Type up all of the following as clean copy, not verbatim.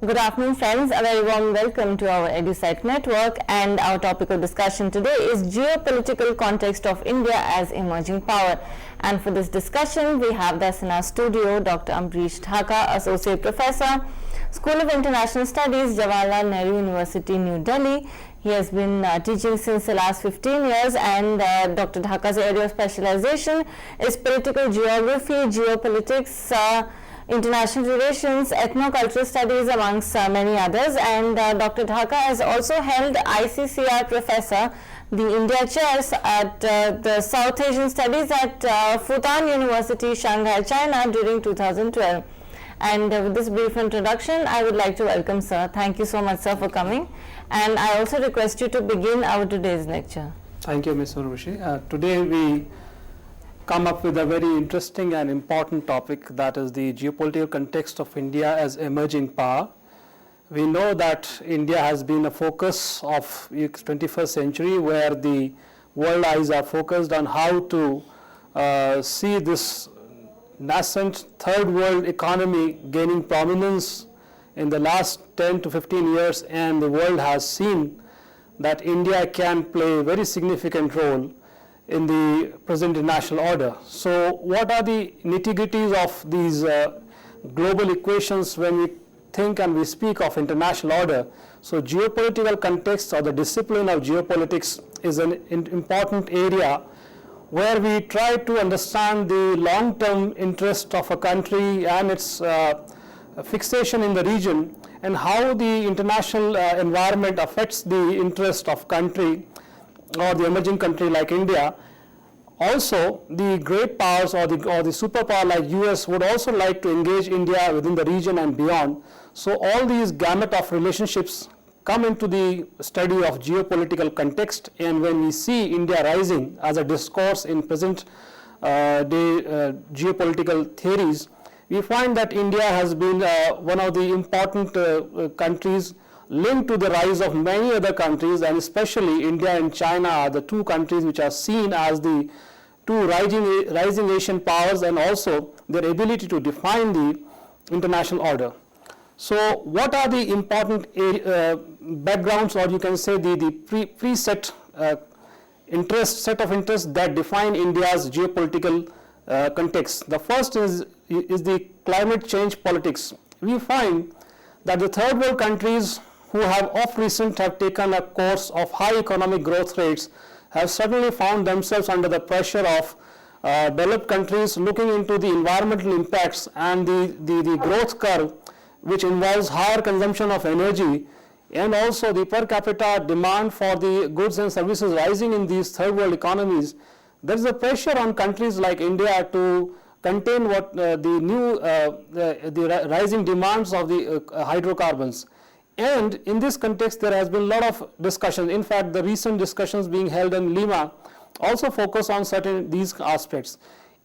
Good afternoon, friends. A very warm welcome to our EduSite network, and our topic of discussion today is Geopolitical Context of India as Emerging Power. And for this discussion, we have thus in our studio Dr. Ambrish Dhaka, Associate Professor, School of International Studies, Jawaharlal Nehru University, New Delhi. He has been teaching since the last 15 years, and Dr. Dhaka's area of specialization is political geography, geopolitics, international relations, ethno-cultural studies, amongst many others. And Dr. Dhaka has also held ICCR Professor, the India Chairs at the South Asian Studies at Fudan University, Shanghai, China during 2012. And with this brief introduction, I would like to welcome sir. Thank you so much, sir, for coming. And I also request you to begin our today's lecture. Thank you, Ms. Urvashi. Today we come up with a very interesting and important topic, that is the geopolitical context of India as emerging power. We know that India has been a focus of the 21st century, where the world eyes are focused on how to see this nascent third world economy gaining prominence in the last 10 to 15 years, and the world has seen that India can play a very significant role in the present international order. So what are the nitty-gritties of these global equations when we think and we speak of international order? So geopolitical context, or the discipline of geopolitics, is an important area where we try to understand the long-term interest of a country and its fixation in the region, and how the international environment affects the interest of country or the emerging country like India. Also, the great powers or the superpower like US would also like to engage India within the region and beyond. So all these gamut of relationships come into the study of geopolitical context, and when we see India rising as a discourse in present day geopolitical theories, we find that India has been one of the important countries linked to the rise of many other countries, and especially India and China are the two countries which are seen as the two rising Asian powers, and also their ability to define the international order. So what are the important backgrounds, or you can say the preset set of interests that define India's geopolitical context? The first is the climate change politics. We find that the third world countries who have of recent have taken a course of high economic growth rates have suddenly found themselves under the pressure of developed countries looking into the environmental impacts and the growth curve, which involves higher consumption of energy, and also the per capita demand for the goods and services rising in these third world economies. There is a pressure on countries like India to contain what the rising demands of the hydrocarbons. And in this context, there has been a lot of discussion. In fact, the recent discussions being held in Lima also focus on certain these aspects.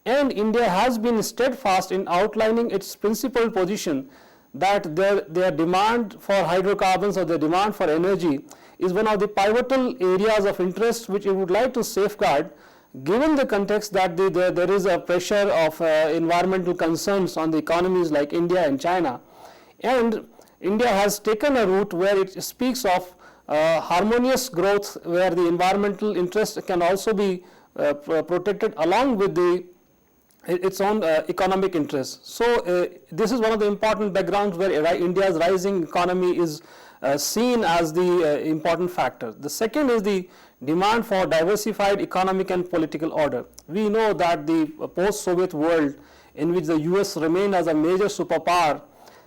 And India has been steadfast in outlining its principled position that their demand for hydrocarbons, or their demand for energy, is one of the pivotal areas of interest which it would like to safeguard, given the context that there is a pressure of environmental concerns on the economies like India and China. And India has taken a route where it speaks of harmonious growth, where the environmental interest can also be protected along with its own economic interests. So this is one of the important backgrounds where India's rising economy is seen as the important factor. The second is the demand for diversified economic and political order. We know that the post-Soviet world, in which the US remained as a major superpower,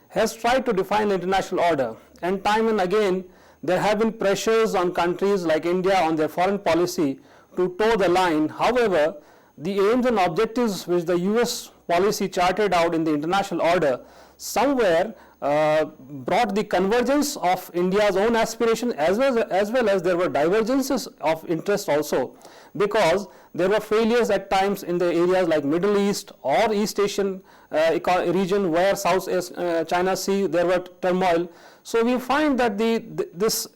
has tried to define international order, and time and again there have been pressures on countries like India on their foreign policy to toe the line. However, the aims and objectives which the US policy charted out in the international order somewhere brought the convergence of India's own aspiration, as well as there were divergences of interest also, because there were failures at times in the areas like Middle East or East Asian region, where South China Sea there were turmoil. So we find that this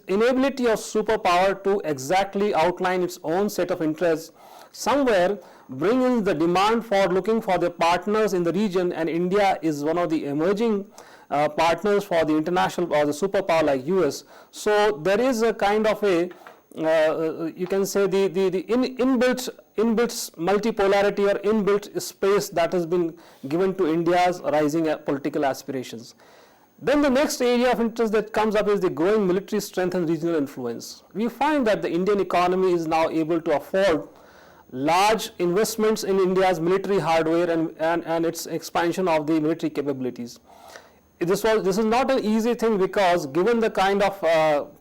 inability of superpower to exactly outline its own set of interests somewhere bring in the demand for looking for the partners in the region, and India is one of the emerging partners for the international or the superpower like US. So there is a kind of a you can say the inbuilt multipolarity or inbuilt space that has been given to India's rising political aspirations. Then the next area of interest that comes up is the growing military strength and regional influence. We find that the Indian economy is now able to afford large investments in India's military hardware and its expansion of the military capabilities. This is not an easy thing, because given the kind of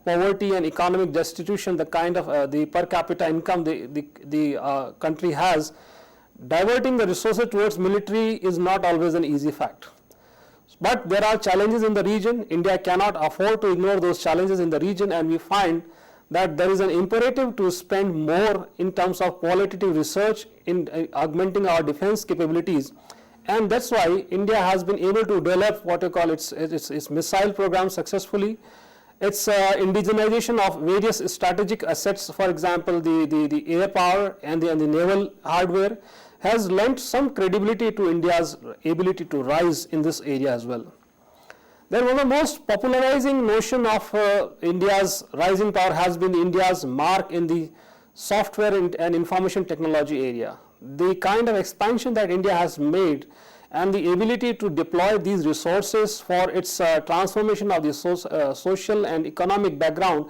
poverty and economic destitution, the kind of the per capita income the country has, diverting the resources towards military is not always an easy fact. But there are challenges in the region. India cannot afford to ignore those challenges in the region, and we find that there is an imperative to spend more in terms of qualitative research in augmenting our defense capabilities. And that's why India has been able to develop what you call its missile program successfully. Its indigenization of various strategic assets, for example, the air power and the naval hardware, has lent some credibility to India's ability to rise in this area as well. Then one of the most popularizing notion of India's rising power has been India's mark in the software and information technology area. The kind of expansion that India has made and the ability to deploy these resources for its transformation of the social and economic background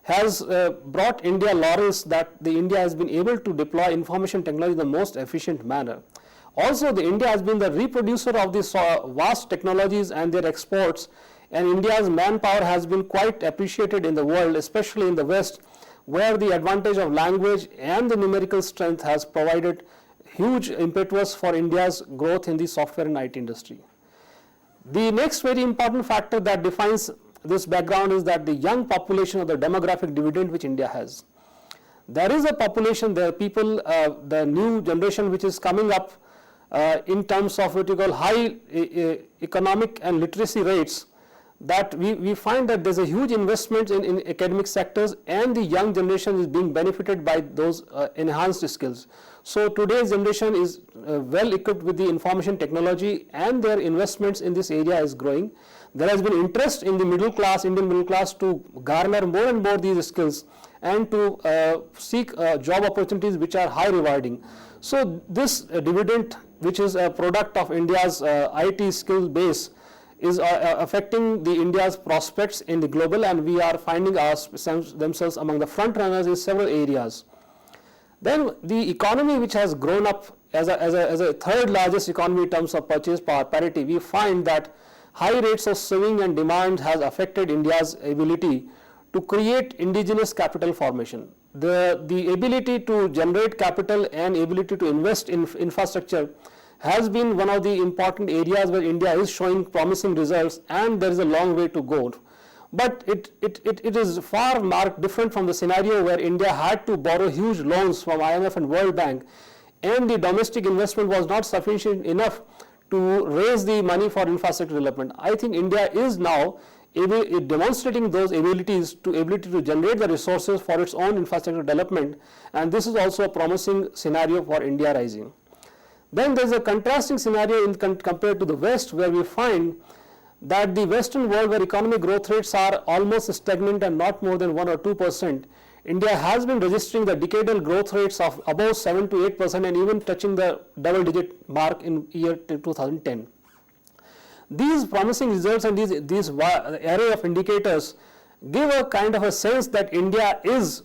has brought India laurels that India has been able to deploy information technology in the most efficient manner. Also, India has been the reproducer of these vast technologies and their exports, and India's manpower has been quite appreciated in the world, especially in the West, where the advantage of language and the numerical strength has provided huge impetus for India's growth in the software and IT industry. The next very important factor that defines this background is that the young population, or the demographic dividend which India has. There is a population, there are people, the new generation which is coming up in terms of what you call high economic and literacy rates, that we find that there's a huge investment in academic sectors, and the young generation is being benefited by those enhanced skills. So today's generation is well equipped with the information technology, and their investments in this area is growing. There has been interest in the middle class, Indian middle class, to garner more and more these skills and to seek job opportunities which are high rewarding. So this dividend, which is a product of India's IT skill base, is affecting the India's prospects in the global, and we are finding themselves among the front runners in several areas. Then the economy, which has grown up as a third largest economy in terms of purchase power parity, we find that high rates of saving and demand has affected India's ability to create indigenous capital formation. The ability to generate capital and ability to invest in infrastructure has been one of the important areas where India is showing promising results, and there is a long way to go. But it is far different from the scenario where India had to borrow huge loans from IMF and World Bank, and the domestic investment was not sufficient enough to raise the money for infrastructure development. I think India is now demonstrating those ability to generate the resources for its own infrastructure development, and this is also a promising scenario for India rising. Then there is a contrasting scenario compared to the West, where we find that the Western world, where economic growth rates are almost stagnant and not more than 1 or 2%, India has been registering the decadal growth rates of above 7 to 8% and even touching the double-digit mark in year 2010. These promising results and these array of indicators give a kind of a sense that India is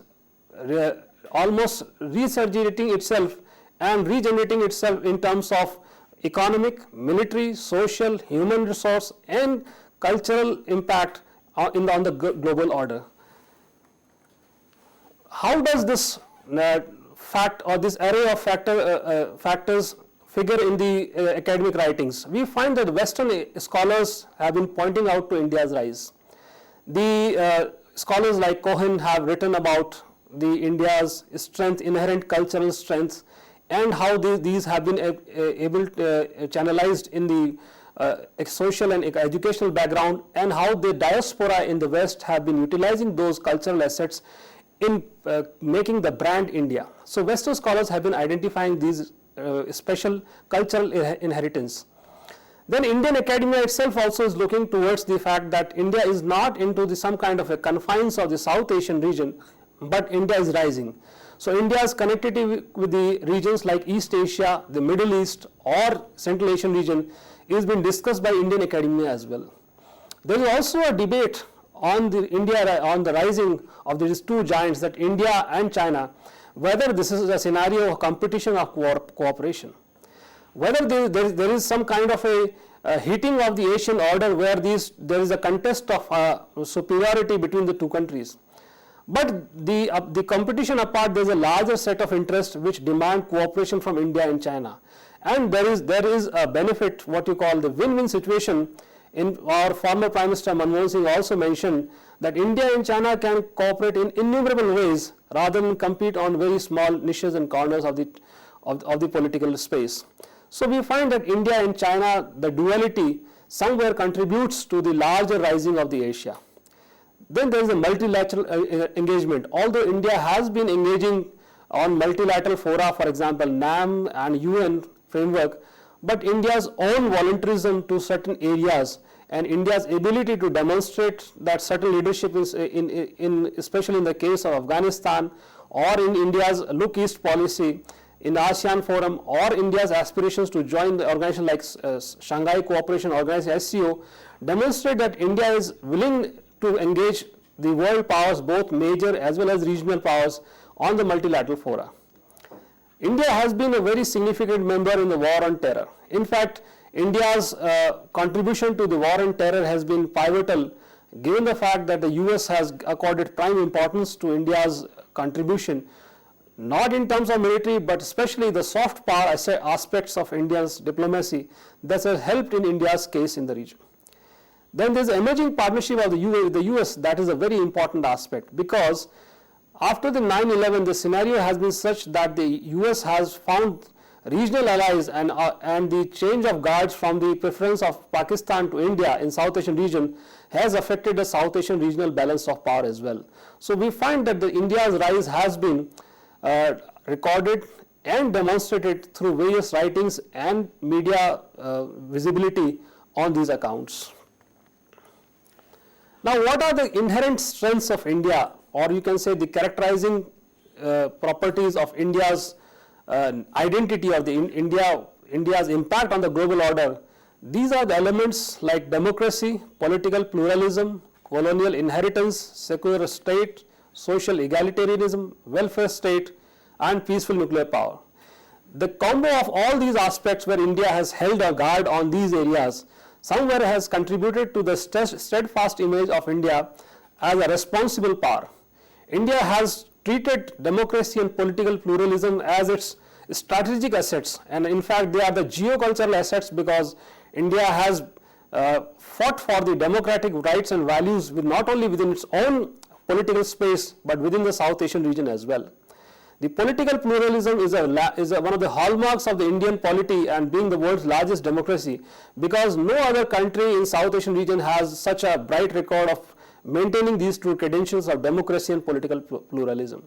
almost resurgitating itself and regenerating itself in terms of economic, military, social, human resource, and cultural impact on the global order. How does this fact or this array of factors figure in the academic writings? We find that Western scholars have been pointing out to India's rise. The scholars like Cohen have written about the India's strength, inherent cultural strength, and how these have been channelized in the social and educational background, and how the diaspora in the West have been utilizing those cultural assets in making the brand India. So Western scholars have been identifying these special cultural inheritance. Then Indian academia itself also is looking towards the fact that India is not into some kind of a confines of the South Asian region, but India is rising. So India's connectivity with the regions like East Asia, the Middle East or Central Asian region is being discussed by Indian academia as well. There is also a debate on the rising of these two giants, that India and China, whether this is a scenario of competition or cooperation. Whether there is some kind of a heating of the Asian order where there is a contest of superiority between the two countries. But the competition apart, there is a larger set of interests which demand cooperation from India and China. And there is a benefit, what you call the win-win situation. In our former Prime Minister Manmohan Singh also mentioned that India and China can cooperate in innumerable ways rather than compete on very small niches and corners of the political space. So we find that India and China, the duality somewhere contributes to the larger rising of the Asia. Then there is a multilateral engagement. Although India has been engaging on multilateral fora, for example, NAM and UN framework, but India's own voluntarism to certain areas and India's ability to demonstrate that certain leadership is especially in the case of Afghanistan, or in India's Look East policy, in the ASEAN Forum, or India's aspirations to join the organization like Shanghai Cooperation Organization (SCO), demonstrate that India is willing to engage the world powers, both major as well as regional powers, on the multilateral fora. India has been a very significant member in the war on terror. In fact, India's contribution to the war on terror has been pivotal, given the fact that the US has accorded prime importance to India's contribution, not in terms of military, but especially the soft power aspects of India's diplomacy that has helped in India's case in the region. Then there is the emerging partnership of the US, that is a very important aspect, because after the 9/11, the scenario has been such that the US has found regional allies, and the change of guards from the preference of Pakistan to India in South Asian region has affected the South Asian regional balance of power as well. So we find that India's rise has been recorded and demonstrated through various writings and media visibility on these accounts. Now, what are the inherent strengths of India, or you can say the characterizing properties of India's identity, or India's impact on the global order? These are the elements like democracy, political pluralism, colonial inheritance, secular state, social egalitarianism, welfare state, and peaceful nuclear power. The combo of all these aspects, where India has held a guard on these areas, somewhere has contributed to the steadfast image of India as a responsible power. India has treated democracy and political pluralism as its strategic assets, and in fact they are the geocultural assets, because India has fought for the democratic rights and values not only within its own political space, but within the South Asian region as well. The political pluralism is one of the hallmarks of the Indian polity, and being the world's largest democracy, because no other country in South Asian region has such a bright record of maintaining these two credentials of democracy and political pluralism.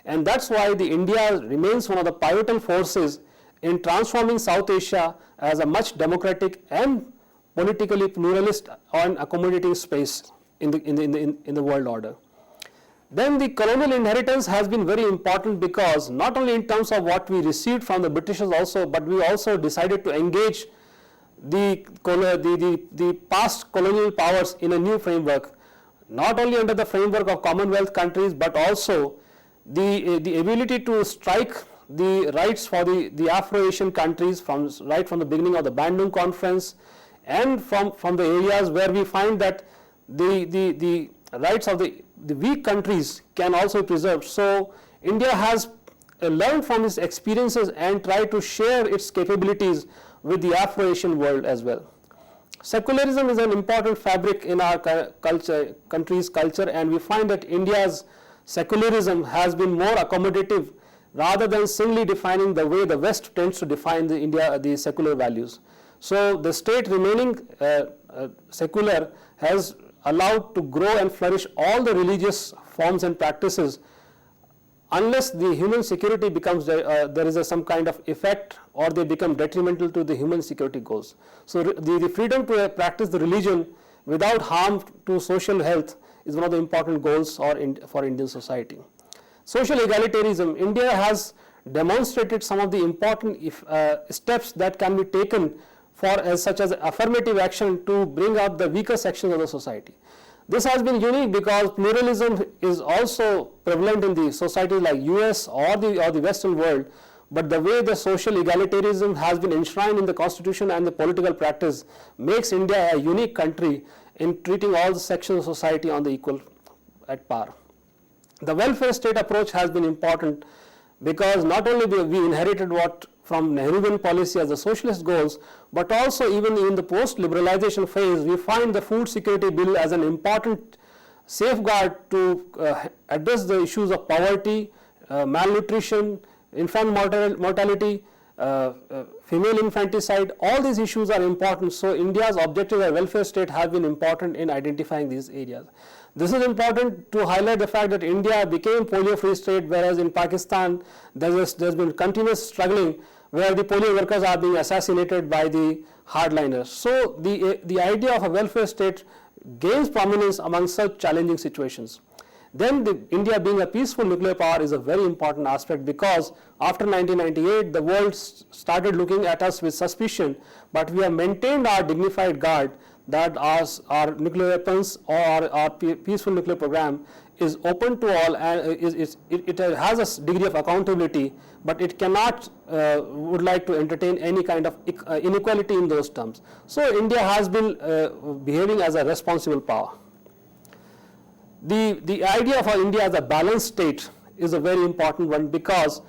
And that's why India remains one of the pivotal forces in transforming South Asia as a much democratic and politically pluralist and accommodating space in the world order. Then the colonial inheritance has been very important, because not only in terms of what we received from the Britishers also, but we also decided to engage the past colonial powers in a new framework, not only under the framework of Commonwealth countries, but also the ability to strike the rights for the Afro-Asian countries right from the beginning of the Bandung Conference, and from the areas where we find that the rights of the weak countries can also be preserved. So India has learned from its experiences and tried to share its capabilities with the Afro-Asian world as well. Secularism is an important fabric in our country's culture, and we find that India's secularism has been more accommodative rather than singly defining the way the West tends to define the secular values. So the state remaining secular has allowed to grow and flourish all the religious forms and practices unless the human security becomes, there is some kind of effect or they become detrimental to the human security goals. So the freedom to practice the religion without harm to social health is one of the important goals for Indian society. Social egalitarianism, India has demonstrated some of the important steps that can be taken such as affirmative action to bring out the weaker sections of the society. This has been unique because pluralism is also prevalent in the societies like US or the Western world, but the way the social egalitarianism has been enshrined in the constitution and the political practice makes India a unique country in treating all the sections of society on the equal at par. The welfare state approach has been important because not only we inherited what from Nehruvian policy as the socialist goals, but also even in the post-liberalization phase, we find the food security bill as an important safeguard to address the issues of poverty, malnutrition, infant mortality, female infanticide. All these issues are important. So India's objective as a welfare state have been important in identifying these areas. This is important to highlight the fact that India became polio-free state, whereas in Pakistan there's been continuous struggling where the polio workers are being assassinated by the hardliners. So the idea of a welfare state gains prominence among such challenging situations. Then India being a peaceful nuclear power is a very important aspect because after 1998 the world started looking at us with suspicion, but we have maintained our dignified guard that our nuclear weapons or our peaceful nuclear program is open to all and it has a degree of accountability, but it cannot would like to entertain any kind of inequality in those terms. So India has been behaving as a responsible power. The idea of India as a balanced state is a very important one because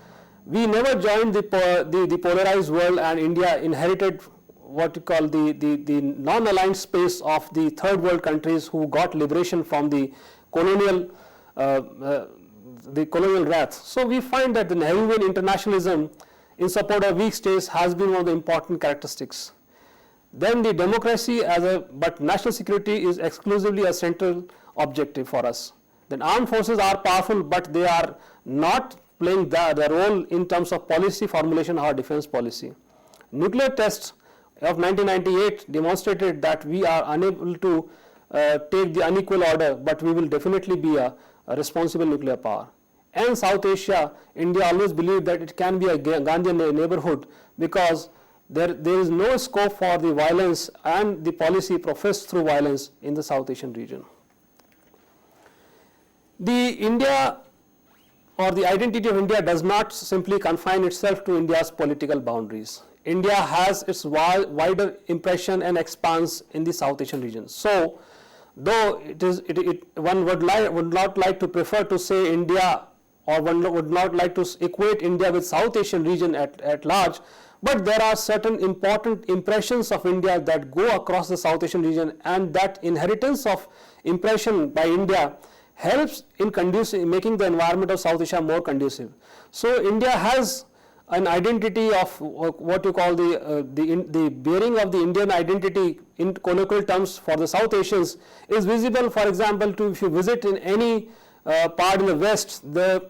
we never joined the polarized world, and India inherited what you call the non-aligned space of the third world countries who got liberation from the colonial wrath. So we find that the Nehruvian internationalism in support of weak states has been one of the important characteristics. Then the democracy but national security is exclusively a central objective for us. Then armed forces are powerful, but they are not playing the role in terms of policy formulation or defense policy. Nuclear tests of 1998 demonstrated that we are unable to take the unequal order, but we will definitely be a responsible nuclear power. And South Asia, India always believed that it can be a Gandhian neighborhood because there is no scope for the violence and the policy professed through violence in the South Asian region. The India or the identity of India does not simply confine itself to India's political boundaries. India has its wider impression and expanse in the South Asian region. So, though one would not like to prefer to say India, or one would not like to equate India with South Asian region at large, but there are certain important impressions of India that go across the South Asian region, and that inheritance of impression by India helps in making the environment of South Asia more conducive. So India has an identity of what you call the bearing of the Indian identity in colloquial terms for the South Asians is visible. For example, if you visit in any part in the West,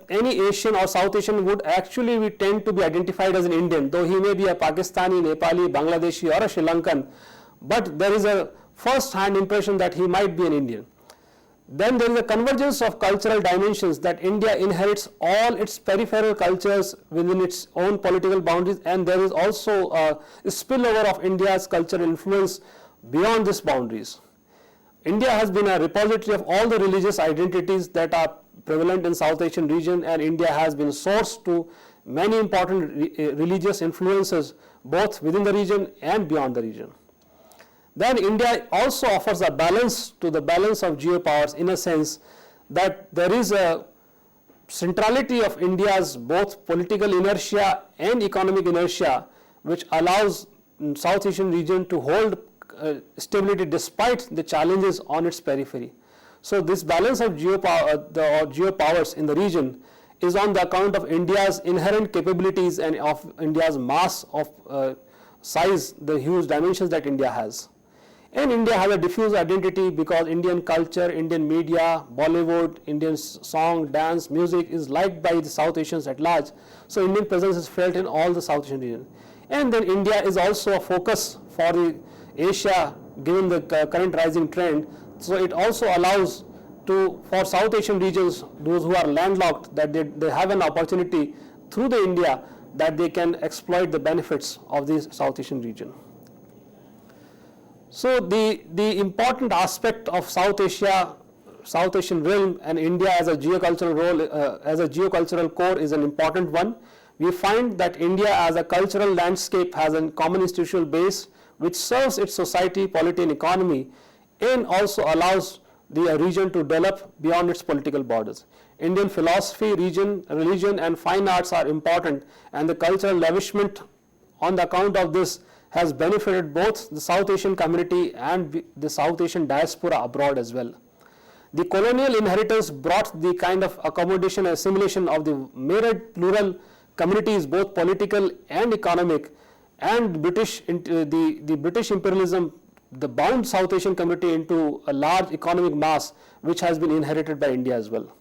any Asian or South Asian would actually tend to be identified as an Indian, though he may be a Pakistani, Nepali, Bangladeshi or a Sri Lankan, but there is a first-hand impression that he might be an Indian. Then there is a convergence of cultural dimensions, that India inherits all its peripheral cultures within its own political boundaries, and there is also a spillover of India's cultural influence beyond these boundaries. India has been a repository of all the religious identities that are prevalent in South Asian region, and India has been source to many important religious influences both within the region and beyond the region. Then India also offers a balance to the balance of geopowers, in a sense that there is a centrality of India's both political inertia and economic inertia, which allows South Asian region to hold stability despite the challenges on its periphery. So this balance of geopowers in the region is on the account of India's inherent capabilities and of India's mass of size, the huge dimensions that India has. And India has a diffuse identity because Indian culture, Indian media, Bollywood, Indian song, dance, music is liked by the South Asians at large. So Indian presence is felt in all the South Asian region. And then India is also a focus for the Asia given the current rising trend. So it also allows for South Asian regions, those who are landlocked, that they have an opportunity through the India that they can exploit the benefits of this South Asian region. So the important aspect of South Asia, South Asian realm and India as a geocultural role, as a geocultural core is an important one. We find that India as a cultural landscape has a common institutional base which serves its society, polity and economy, and also allows the region to develop beyond its political borders. Indian philosophy, religion and fine arts are important, and the cultural lavishment on the account of this has benefited both the South Asian community and the South Asian diaspora abroad as well. The colonial inheritors brought the kind of accommodation and assimilation of the myriad plural communities, both political and economic, and the British imperialism, the bound South Asian community into a large economic mass which has been inherited by India as well.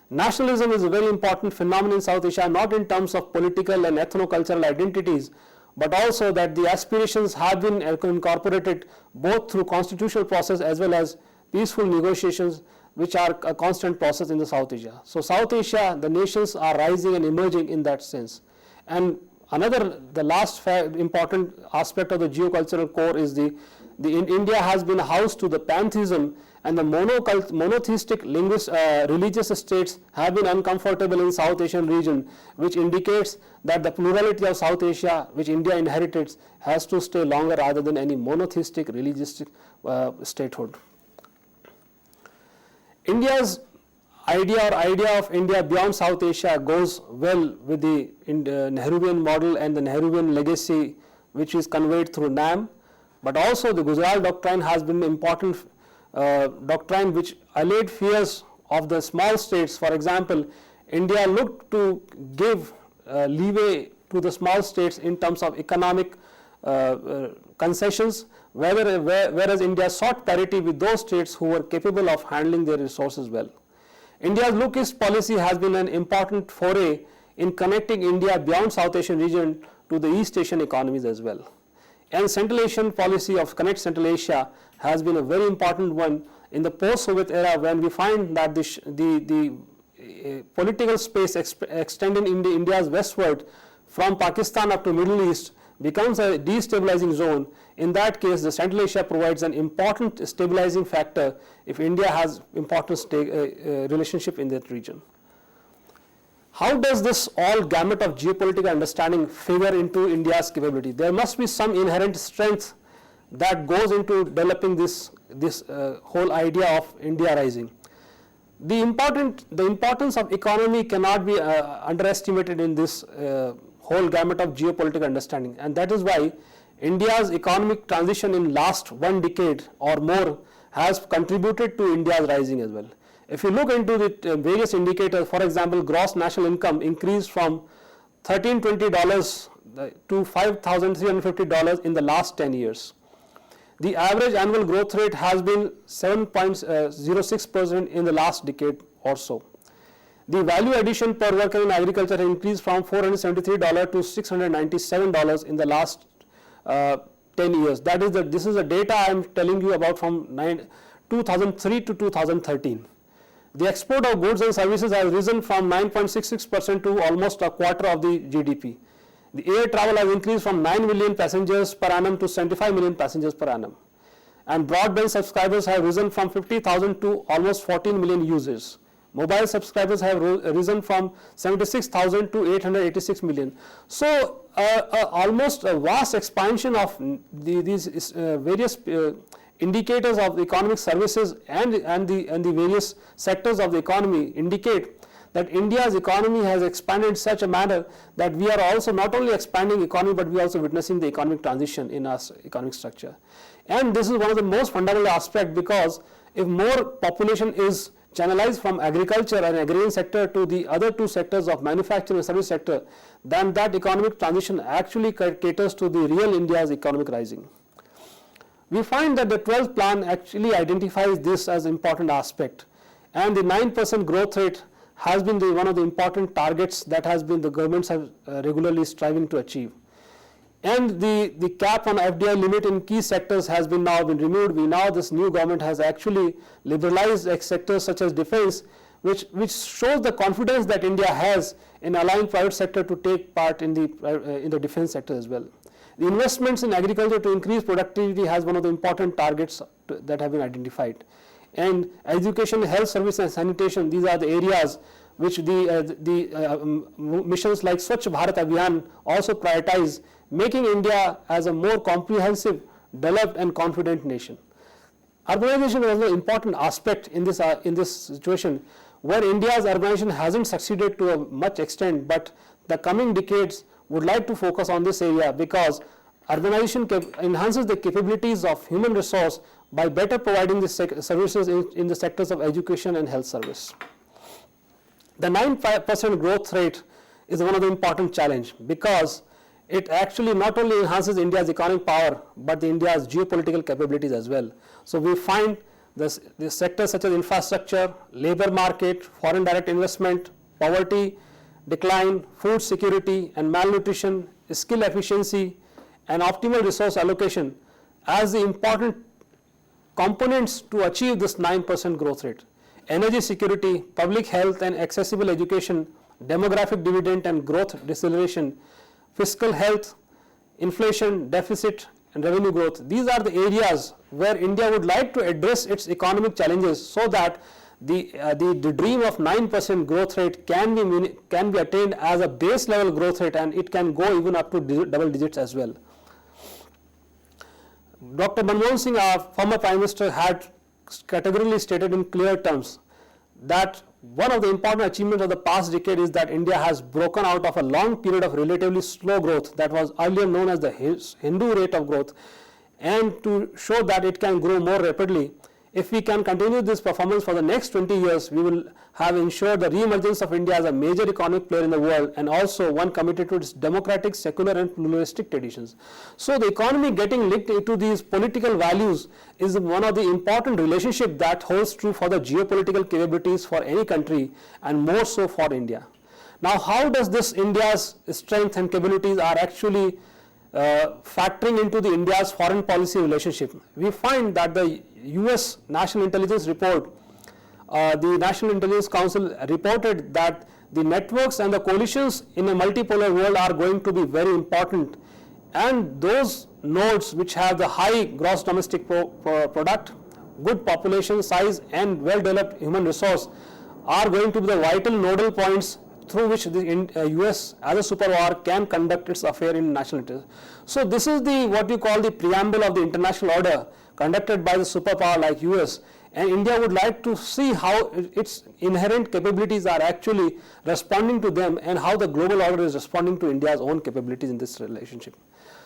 Nationalism is a very important phenomenon in South Asia, not in terms of political and ethno-cultural identities, but also that the aspirations have been incorporated both through constitutional process as well as peaceful negotiations, which are a constant process in the South Asia. So South Asia, the nations are rising and emerging in that sense. And the last important aspect of the geocultural core is India has been a house to the pantheism, and the monotheistic religious states have been uncomfortable in South Asian region, which indicates that the plurality of South Asia, which India inherited, has to stay longer rather than any monotheistic religious statehood. India's idea of India beyond South Asia goes well with the Nehruvian model and the Nehruvian legacy, which is conveyed through NAM, but also the Gujarat doctrine has been an important doctrine which allayed fears of the small states. For example, India looked to give leeway to the small states in terms of economic concessions, whereas India sought parity with those states who were capable of handling their resources well. India's Look East policy has been an important foray in connecting India beyond South Asian region to the East Asian economies as well. And Central Asian policy of Connect Central Asia has been a very important one in the post-Soviet era, when we find that the political space extending India's westward from Pakistan up to Middle East becomes a destabilizing zone. In that case, the Central Asia provides an important stabilizing factor if India has important relationship in that region. How does this all gamut of geopolitical understanding figure into India's capability? There must be some inherent strength that goes into developing this whole idea of India rising. The importance of economy cannot be underestimated in this whole gamut of geopolitical understanding, and that is why India's economic transition in last 1 decade or more has contributed to India's rising as well. If you look into the various indicators, for example, gross national income increased from $1,320 to $5,350 in the last 10 years. The average annual growth rate has been 7.06% in the last decade or so. The value addition per worker in agriculture has increased from $473 to $697 in the last 10 years. This is the data I am telling you about from 2003 to 2013. The export of goods and services has risen from 9.66% to almost a quarter of the GDP. The air travel has increased from 9 million passengers per annum to 75 million passengers per annum. And broadband subscribers have risen from 50,000 to almost 14 million users. Mobile subscribers have risen from 76,000 to 886 million. So, almost a vast expansion of these various indicators of the economic services and the various sectors of the economy indicate that India's economy has expanded in such a manner that we are also not only expanding economy, but we are also witnessing the economic transition in our economic structure. And this is one of the most fundamental aspects, because if more population is channelized from agriculture and agrarian sector to the other two sectors of manufacturing and service sector, then that economic transition actually caters to the real India's economic rising. We find that the 12th plan actually identifies this as an important aspect, and the 9% growth rate has been one of the important targets that has been the governments have regularly striving to achieve. And the cap on FDI limit in key sectors has been now been removed. We now this new government has actually liberalized sectors such as defense, which shows the confidence that India has in allowing private sector to take part in the defense sector as well. The investments in agriculture to increase productivity has one of the important targets that have been identified. And education, health service and sanitation, these are the areas which the missions like Swachh Bharat Abhiyan also prioritize, making India as a more comprehensive, developed and confident nation. Urbanization was an important aspect in this situation, where India's urbanization hasn't succeeded to a much extent, but the coming decades would like to focus on this area, because urbanization enhances the capabilities of human resource by better providing the services in the sectors of education and health service. The 9% growth rate is one of the important challenge, because it actually not only enhances India's economic power, but India's geopolitical capabilities as well. So we find the sectors such as infrastructure, labor market, foreign direct investment, poverty decline, food security and malnutrition, skill efficiency and optimal resource allocation as the important components to achieve this 9% growth rate. Energy security, public health and accessible education, demographic dividend and growth deceleration, fiscal health, inflation, deficit and revenue growth. These are the areas where India would like to address its economic challenges, so that the dream of 9% growth rate can be attained as a base level growth rate, and it can go even up to double digits as well. Dr. Manmohan Singh, our former Prime Minister, had categorically stated in clear terms that one of the important achievements of the past decade is that India has broken out of a long period of relatively slow growth that was earlier known as the Hindu rate of growth, and to show that it can grow more rapidly. If we can continue this performance for the next 20 years, we will have ensured the re-emergence of India as a major economic player in the world, and also one committed to its democratic, secular and pluralistic traditions. So the economy getting linked into these political values is one of the important relationship that holds true for the geopolitical capabilities for any country, and more so for India. Now, how does this India's strength and capabilities are actually factoring into the India's foreign policy relationship? We find that the US National Intelligence Report, the National Intelligence Council reported that the networks and the coalitions in a multipolar world are going to be very important, and those nodes which have the high gross domestic product, good population size and well developed human resource are going to be the vital nodal points through which the US as a superpower can conduct its affair in national interest. So this is what you call the preamble of the international order conducted by the superpower like US, and India would like to see how its inherent capabilities are actually responding to them, and how the global order is responding to India's own capabilities in this relationship.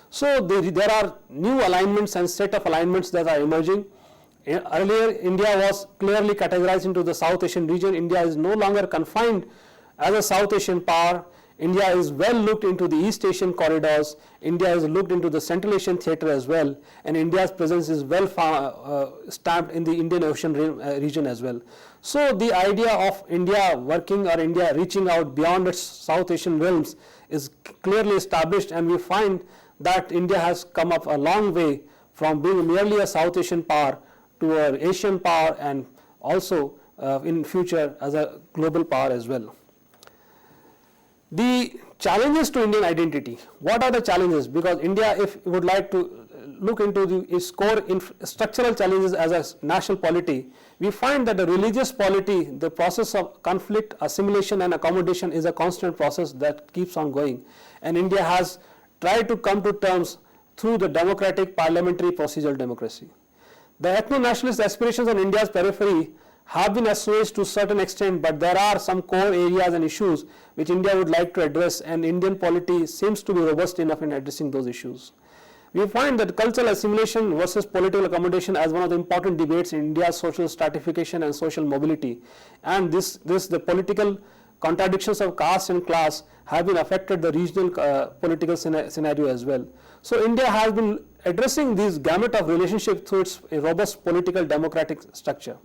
So there are new alignments and set of alignments that are emerging. Earlier, India was clearly categorized into the South Asian region. India is no longer confined as a South Asian power. India is well looked into the East Asian corridors. India is looked into the Central Asian theatre as well, and India's presence is well stamped in the Indian Ocean region as well. So the idea of India working or India reaching out beyond its South Asian realms is clearly established, and we find that India has come up a long way from being merely a South Asian power to an Asian power, and also in future as a global power as well. The challenges to Indian identity. What are the challenges? Because India, if it would like to look into its core structural challenges as a national polity, we find that the religious polity, the process of conflict, assimilation and accommodation is a constant process that keeps on going. And India has tried to come to terms through the democratic parliamentary procedural democracy. The ethno-nationalist aspirations on India's periphery have been assuaged to a certain extent, but there are some core areas and issues which India would like to address, and Indian polity seems to be robust enough in addressing those issues. We find that cultural assimilation versus political accommodation as one of the important debates in India's social stratification and social mobility, and the political contradictions of caste and class have been affected the regional political scenario as well. So India has been addressing these gamut of relationships through its robust political democratic structure.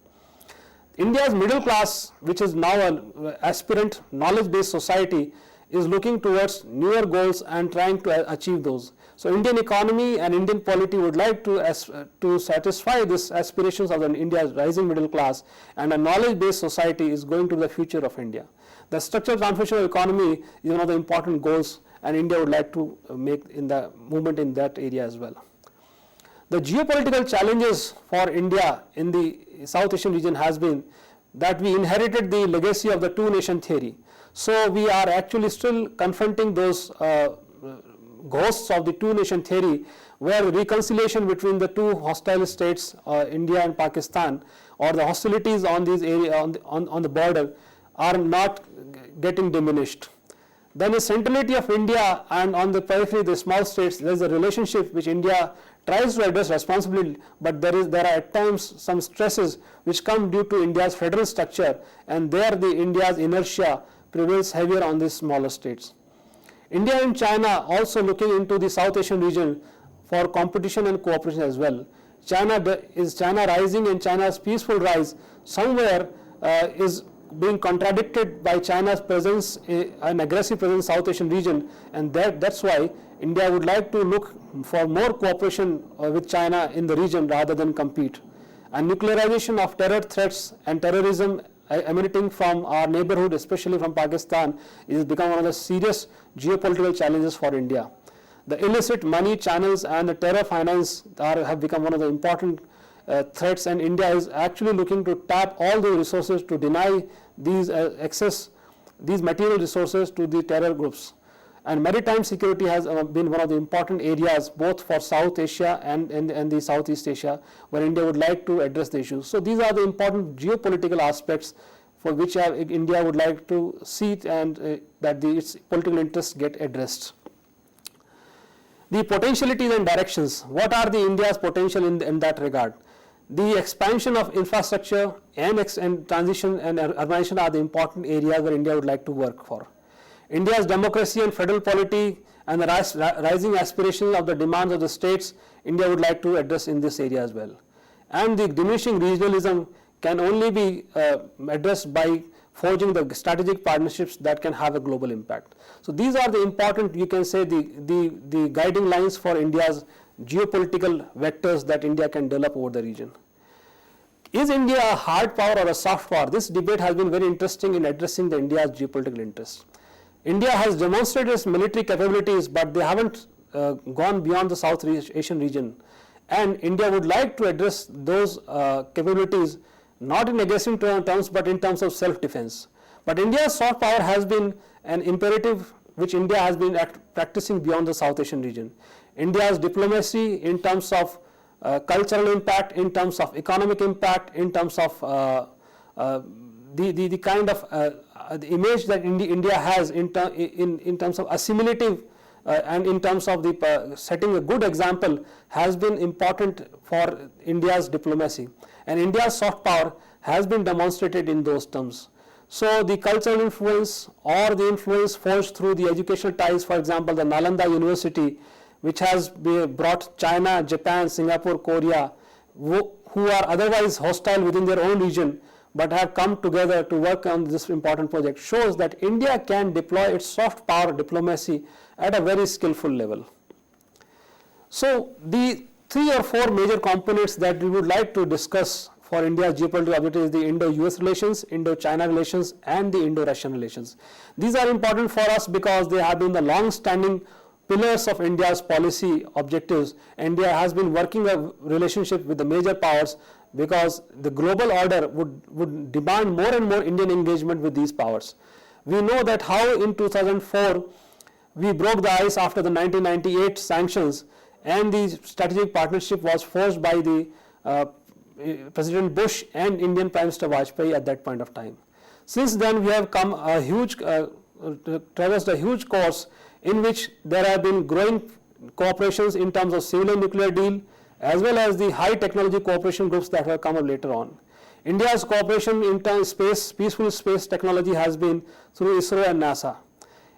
India's middle class, which is now an aspirant knowledge-based society, is looking towards newer goals and trying to achieve those. So Indian economy and Indian polity would like to satisfy these aspirations of India's rising middle class, and a knowledge-based society is going to be the future of India. The structural transformation of economy is one of the important goals, and India would like to make in the movement in that area as well. The geopolitical challenges for India in the South Asian region has been that we inherited the legacy of the two-nation theory. So we are actually still confronting those ghosts of the two-nation theory, where reconciliation between the two hostile states, India and Pakistan, or the hostilities on these area on the border, are not getting diminished. Then the centrality of India, and on the periphery the small states, there is a relationship which India tries to address responsibly, but there are at times some stresses which come due to India's federal structure, and there the India's inertia prevails heavier on these smaller states. India and China also looking into the South Asian region for competition and cooperation as well. China rising, and China's peaceful rise somewhere is being contradicted by China's presence, an aggressive presence in South Asian region, and that's why India would like to look for more cooperation with China in the region rather than compete. And nuclearization of terror threats and terrorism emanating from our neighborhood, especially from Pakistan, is become one of the serious geopolitical challenges for India. The illicit money channels and the terror finance have become one of the important threats, and India is actually looking to tap all the resources to deny these these material resources to the terror groups. And maritime security has been one of the important areas both for South Asia and the Southeast Asia, where India would like to address the issues. So these are the important geopolitical aspects for which India would like to see and that its political interests get addressed. The potentialities and directions. What are the India's potential in that regard? The expansion of infrastructure and transition and urbanization are the important areas where India would like to work for. India's democracy and federal polity and the rising aspirations of the demands of the states, India would like to address in this area as well. And the diminishing regionalism can only be addressed by forging the strategic partnerships that can have a global impact. So these are the important, you can say, the guiding lines for India's geopolitical vectors that India can develop over the region. Is India a hard power or a soft power? This debate has been very interesting in addressing the India's geopolitical interests. India has demonstrated its military capabilities, but they haven't gone beyond the South Asian region. And India would like to address those capabilities not in aggressive terms, but in terms of self-defense. But India's soft power has been an imperative which India has been practicing beyond the South Asian region. India's diplomacy in terms of cultural impact, in terms of economic impact, in terms of the kind of the image that India has in terms of assimilative and in terms of the setting a good example has been important for India's diplomacy. And India's soft power has been demonstrated in those terms. So the cultural influence or the influence forged through the educational ties, for example, the Nalanda University, which has brought China, Japan, Singapore, Korea, who are otherwise hostile within their own region, but have come together to work on this important project, shows that India can deploy its soft power diplomacy at a very skillful level. So the 3 or 4 major components that we would like to discuss for India's geopolitical objective is the Indo-US relations, Indo-China relations, and the Indo-Russian relations. These are important for us because they have been the long-standing pillars of India's policy objectives. India has been working a relationship with the major powers because the global order would demand more and more Indian engagement with these powers. We know that how in 2004 we broke the ice after the 1998 sanctions, and the strategic partnership was forged by the President Bush and Indian Prime Minister Vajpayee at that point of time. Since then we have come a huge, traversed a huge course in which there have been growing cooperations in terms of civil and nuclear deal, as well as the high technology cooperation groups that have come up later on. India's cooperation in peaceful space technology has been through ISRO and NASA.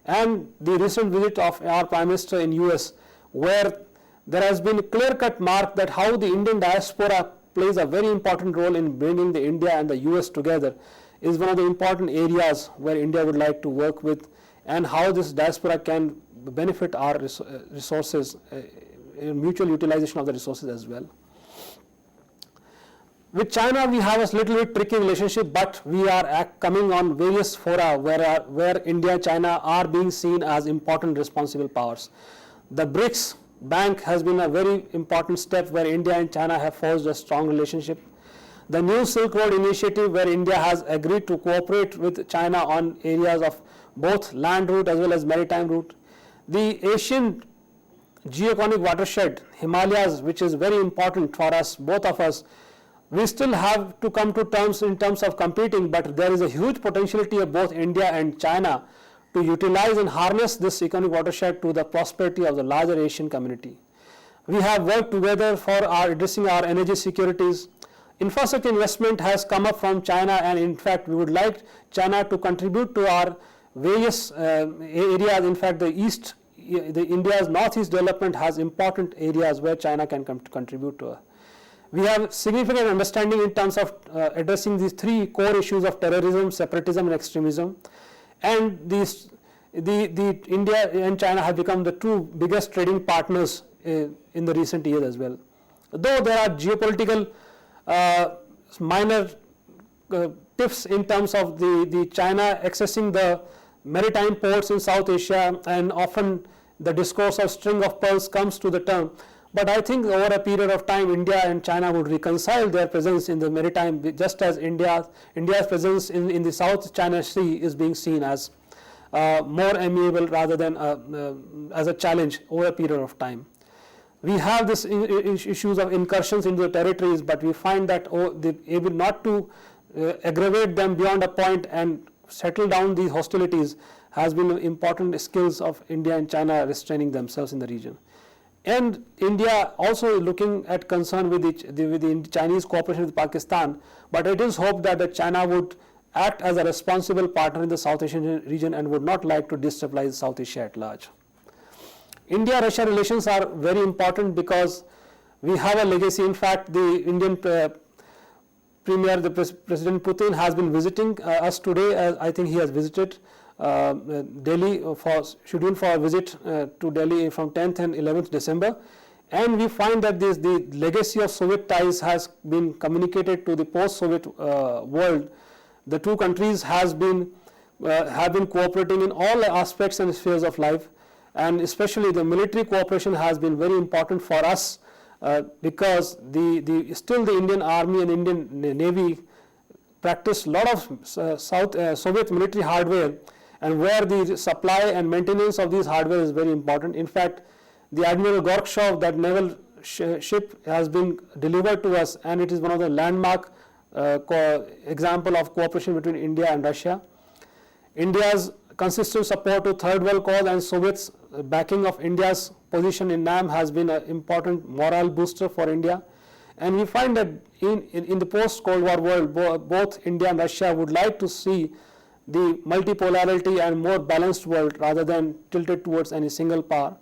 And the recent visit of our Prime Minister in US, where there has been a clear-cut mark that how the Indian diaspora plays a very important role in bringing the India and the US together, is one of the important areas where India would like to work with, and how this diaspora can benefit our resources, mutual utilization of the resources as well. With China, we have a little bit tricky relationship, but we are coming on various fora where India and China are being seen as important responsible powers. The BRICS Bank has been a very important step where India and China have forged a strong relationship. The new Silk Road initiative, where India has agreed to cooperate with China on areas of both land route as well as maritime route. The Asian geoeconomic watershed, Himalayas, which is very important for us, both of us, we still have to come to terms in terms of competing, but there is a huge potentiality of both India and China to utilize and harness this economic watershed to the prosperity of the larger Asian community. We have worked together for addressing our energy securities. Infrastructure investment has come up from China, and in fact we would like China to contribute to our various areas. In fact, India's northeast development has important areas where China can contribute to. We have significant understanding in terms of addressing these three core issues of terrorism, separatism and extremism, and the India and China have become the two biggest trading partners in the recent years as well. Though there are geopolitical minor tips in terms of the China accessing the maritime ports in South Asia, and often the discourse of string of pearls comes to the term. But I think over a period of time, India and China would reconcile their presence in the maritime, just as India's presence in the South China Sea is being seen as more amiable rather than as a challenge over a period of time. We have this issues of incursions into the territories, but we find that they able not to aggravate them beyond a point and settle down these hostilities has been important skills of India and China restraining themselves in the region. And India also looking at concern with the Chinese cooperation with Pakistan, but it is hoped that China would act as a responsible partner in the South Asian region and would not like to destabilize South Asia at large. India-Russia relations are very important because we have a legacy. In fact, the Indian Premier, President Putin, has been visiting us today. I think he has visited Delhi scheduled for a visit to Delhi from 10th and 11th December, and we find that the legacy of Soviet ties has been communicated to the post-Soviet world. The two countries have been cooperating in all aspects and spheres of life, and especially the military cooperation has been very important for us because still the Indian Army and Indian Navy practice a lot of Soviet military hardware, and where the supply and maintenance of these hardware is very important. In fact, the Admiral Gorbachev, that naval ship, has been delivered to us, and it is one of the landmark example of cooperation between India and Russia. India's consistent support to Third World cause and Soviets' backing of India's position in NAM has been an important morale booster for India. And we find that in the post-Cold War world, both India and Russia would like to see the multipolarity and more balanced world rather than tilted towards any single power.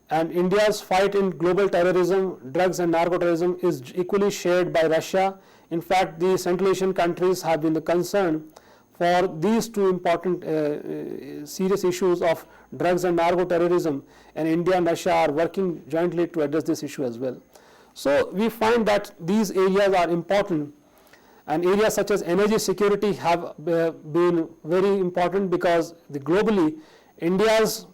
And India's fight in global terrorism, drugs and narco-terrorism is equally shared by Russia. In fact, the Central Asian countries have been the concern for these two important serious issues of drugs and narco-terrorism, and India and Russia are working jointly to address this issue as well. So we find that these areas are important, and areas such as energy security have been very important because globally India's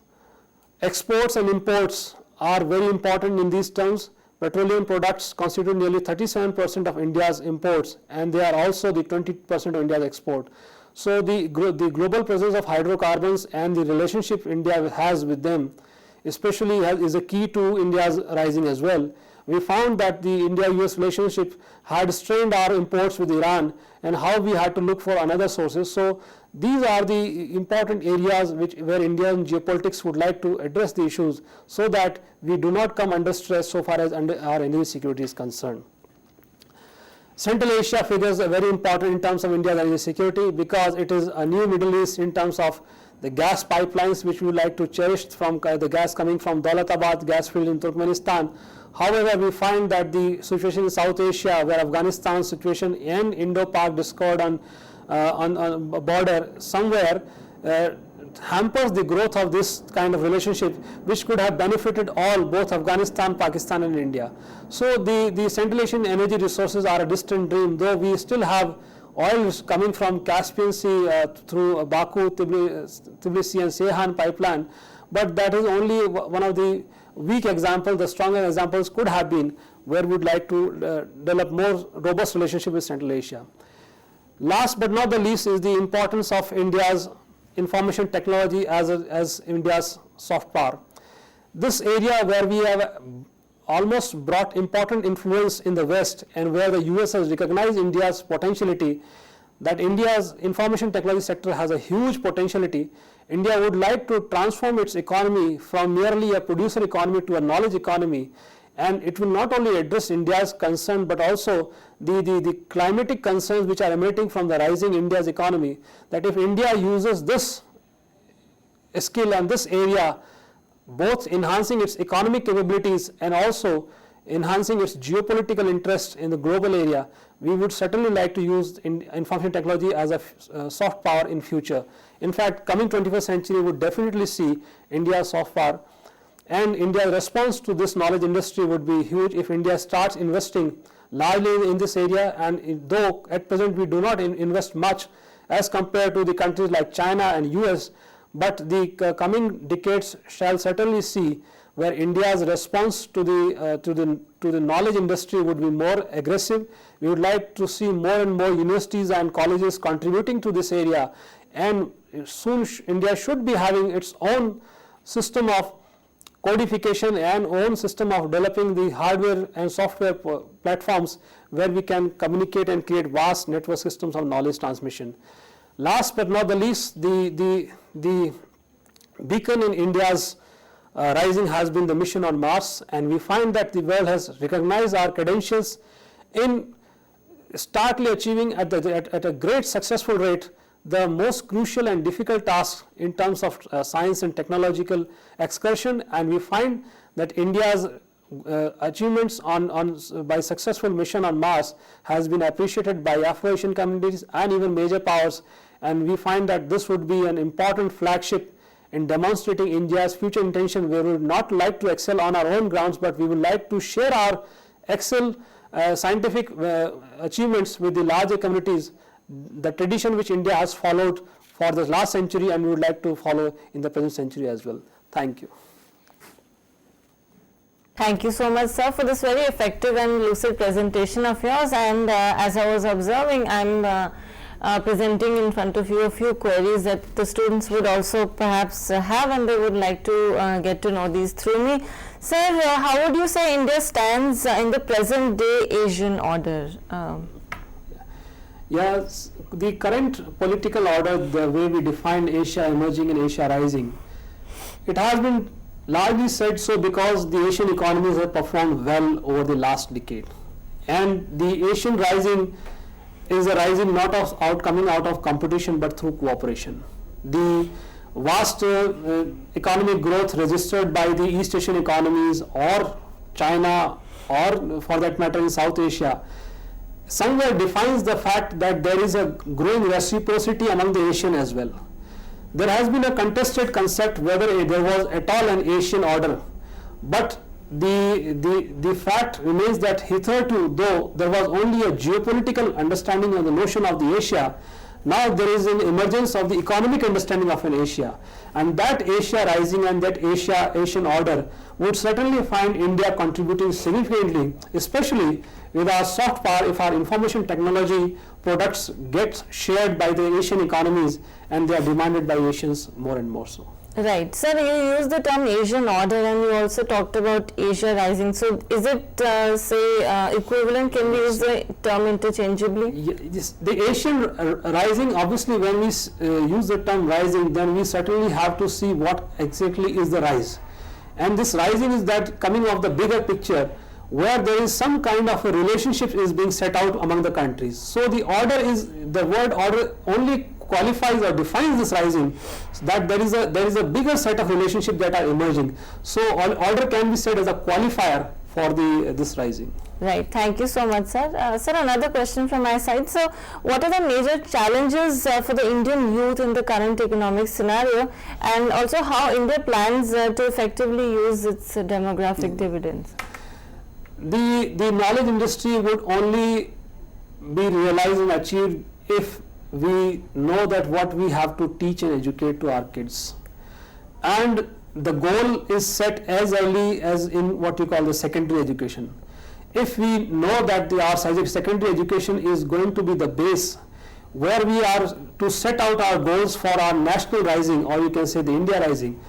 exports and imports are very important in these terms. Petroleum products constitute nearly 37% of India's imports, and they are also the 20% of India's export. So the global presence of hydrocarbons and the relationship India has with them especially is a key to India's rising as well. We found that the India-US relationship had strained our imports with Iran, and how we had to look for another sources. So these are the important areas where Indian geopolitics would like to address the issues so that we do not come under stress so far as our energy security is concerned. Central Asia figures are very important in terms of India's energy security because it is a new Middle East in terms of the gas pipelines which we would like to cherish from the gas coming from Daulatabad gas field in Turkmenistan. However, we find that the situation in South Asia, where Afghanistan's situation and Indo-Pak discord on a border somewhere hampers the growth of this kind of relationship, which could have benefited all, both Afghanistan, Pakistan and India. So the Central Asian energy resources are a distant dream, though we still have oil coming from Caspian Sea through Baku, Tbilisi and Ceyhan pipeline, but that is only one of the weak examples. The stronger examples could have been where we would like to develop more robust relationship with Central Asia. Last but not the least is the importance of India's information technology as India's soft power. This area where we have almost brought important influence in the West and where the US has recognized India's potentiality, that India's information technology sector has a huge potentiality. India would like to transform its economy from merely a producer economy to a knowledge economy, and it will not only address India's concern but also the climatic concerns which are emanating from the rising India's economy, that if India uses this skill and this area, both enhancing its economic capabilities and also enhancing its geopolitical interest in the global area, we would certainly like to use information technology as a soft power in future. In fact, coming 21st century would definitely see India's soft power, and India's response to this knowledge industry would be huge if India starts investing largely in this area. And though at present we do not invest much as compared to the countries like China and US, but the coming decades shall certainly see where India's response to the knowledge industry would be more aggressive. We would like to see more and more universities and colleges contributing to this area, and soon India should be having its own system of codification and own system of developing the hardware and software platforms where we can communicate and create vast network systems of knowledge transmission. Last but not the least, the beacon in India's rising has been the mission on Mars, and we find that the world has recognized our credentials in starkly achieving at a great successful rate the most crucial and difficult tasks in terms of science and technological excursion, and we find that India's achievements by successful mission on Mars has been appreciated by Afro-Asian communities and even major powers, and we find that this would be an important flagship in demonstrating India's future intention, where we would not like to excel on our own grounds, but we would like to share our scientific achievements with the larger communities, the tradition which India has followed for the last century and we would like to follow in the present century as well. Thank you. Thank you so much, sir, for this very effective and lucid presentation of yours. And as I was observing, I'm presenting in front of you a few queries that the students would also perhaps have, and they would like to get to know these through me. Sir, how would you say India stands in the present day Asian order? Yes, the current political order, the way we define Asia emerging and Asia rising, it has been largely said so because the Asian economies have performed well over the last decade, and the Asian rising is a rising not coming out of competition but through cooperation. The vast economic growth registered by the East Asian economies or China or for that matter in South Asia somewhere defines the fact that there is a growing reciprocity among the Asian as well. There has been a contested concept whether there was at all an Asian order, but the fact remains that hitherto, though there was only a geopolitical understanding of the notion of the Asia, now there is an emergence of the economic understanding of an Asia, and that Asia rising and that Asian order would certainly find India contributing significantly, especially with our soft power if our information technology products get shared by the Asian economies and they are demanded by Asians more and more so. Right. Sir, you used the term Asian order and you also talked about Asia rising. So is it, equivalent? Can we use the term interchangeably? Yes, the Asian rising, obviously when we use the term rising, then we certainly have to see what exactly is the rise. And this rising is that coming of the bigger picture, where there is some kind of a relationship is being set out among the countries. So the word order only qualifies or defines this rising, so that there is a bigger set of relationships that are emerging. So order can be said as a qualifier for this rising. Right. Thank you so much, sir. Sir, another question from my side. So, what are the major challenges for the Indian youth in the current economic scenario, and also how India plans to effectively use its demographic dividends? The knowledge industry would only be realized and achieved if we know that what we have to teach and educate to our kids. And the goal is set as early as in what you call the secondary education. If we know that our secondary education is going to be the base where we are to set out our goals for our national rising, or you can say the India rising,